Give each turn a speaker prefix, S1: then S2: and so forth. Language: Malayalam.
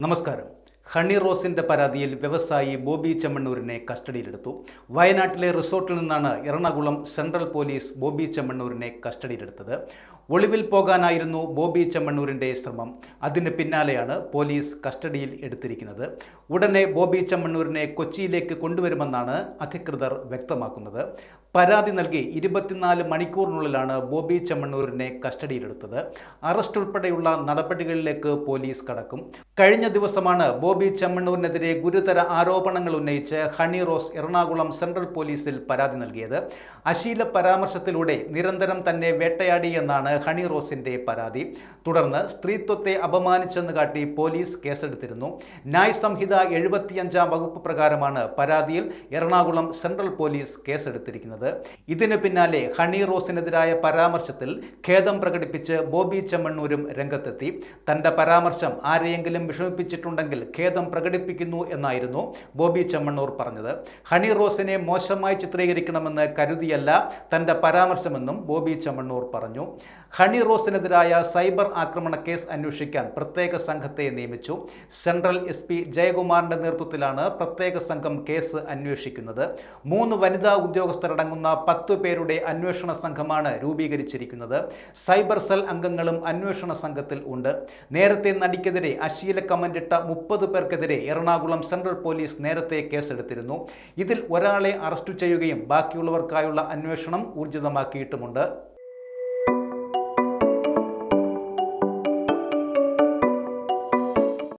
S1: നമസ്കാരം. ഹണി റോസിന്റെ പരാതിയിൽ വ്യവസായി ബോബി ചെമ്മണ്ണൂരിനെ കസ്റ്റഡിയിലെടുത്തു. വയനാട്ടിലെ റിസോർട്ടിൽ നിന്നാണ് എറണാകുളം സെൻട്രൽ പോലീസ് ബോബി ചെമ്മണ്ണൂരിനെ കസ്റ്റഡിയിലെടുത്തത്. ഒളിവിൽ പോകാനായിരുന്നു ബോബി ചെമ്മണ്ണൂരിന്റെ ശ്രമം. അതിന് പിന്നാലെയാണ് പോലീസ് കസ്റ്റഡിയിൽ എടുത്തിരിക്കുന്നത്. ഉടനെ ബോബി ചെമ്മണ്ണൂരിനെ കൊച്ചിയിലേക്ക് കൊണ്ടുവരുമെന്നാണ് അധികൃതർ വ്യക്തമാക്കുന്നത്. പരാതി നൽകി 24 മണിക്കൂറിനുള്ളിലാണ് ബോബി ചെമ്മണ്ണൂരിനെ കസ്റ്റഡിയിലെടുത്തത്. അറസ്റ്റ് ഉൾപ്പെടെയുള്ള നടപടികളിലേക്ക് പോലീസ് കടക്കും. കഴിഞ്ഞ ദിവസമാണ് ബോബി ചെമ്മണ്ണൂരിനെതിരെ ഗുരുതര ആരോപണങ്ങൾ ഉന്നയിച്ച് ഹണി റോസ് എറണാകുളം സെൻട്രൽ പോലീസിൽ പരാതി നൽകിയത്. അശ്ലീല പരാമർശത്തിലൂടെ നിരന്തരം തന്നെ വേട്ടയാടി എന്നാണ് ഹണി റോസിന്റെ പരാതി. തുടർന്ന് സ്ത്രീത്വത്തെ അപമാനിച്ചെന്ന് കാട്ടി പോലീസ് കേസെടുത്തിരുന്നു. ന്യായ് സംഹിത 75-ാം വകുപ്പ് പ്രകാരമാണ് പരാതിയിൽ എറണാകുളം സെൻട്രൽ പോലീസ് കേസെടുത്തിരിക്കുന്നത്. ഇതിനു പിന്നാലെ ഹണി റോസിനെതിരായ പരാമർശത്തിൽ ഖേദം പ്രകടിപ്പിച്ച് ബോബി ചെമ്മണ്ണൂരും രംഗത്തെത്തി. തന്റെ പരാമർശം ആരെയെങ്കിലും വിഷമിപ്പിച്ചിട്ടുണ്ടെങ്കിൽ ഖേദം പ്രകടിപ്പിക്കുന്നു എന്നായിരുന്നു ബോബി ചെമ്മണ്ണൂർ പറഞ്ഞത്. ഹണി റോസിനെ മോശമായി ചിത്രീകരിക്കണമെന്ന് കരുതിയല്ല തന്റെ പരാമർശമെന്നും ബോബി ചെമ്മണ്ണൂർ പറഞ്ഞു. ഹണി റോസിനെതിരായ സൈബർ ആക്രമണ കേസ് അന്വേഷിക്കാൻ പ്രത്യേക സംഘത്തെ നിയമിച്ചു. സെൻട്രൽ SP ജയകുമാറിന്റെ നേതൃത്വത്തിലാണ് പ്രത്യേക സംഘം കേസ് അന്വേഷിക്കുന്നത്. 3 വനിതാ ഉദ്യോഗസ്ഥരടങ്ങുന്ന 10 പേരുടെ അന്വേഷണ സംഘമാണ് രൂപീകരിച്ചിരിക്കുന്നത്. സൈബർ സെൽ അംഗങ്ങളും അന്വേഷണ സംഘത്തിൽ ഉണ്ട്. നേരത്തെ നടിക്കെതിരെ അശ്ലീല കമന്റിട്ട 30 പേർക്കെതിരെ എറണാകുളം സെൻട്രൽ പോലീസ് നേരത്തെ കേസെടുത്തിരുന്നു. ഇതിൽ ഒരാളെ അറസ്റ്റ് ചെയ്യുകയും ബാക്കിയുള്ളവർക്കായുള്ള അന്വേഷണം ഊർജിതമാക്കിയിട്ടുമുണ്ട്.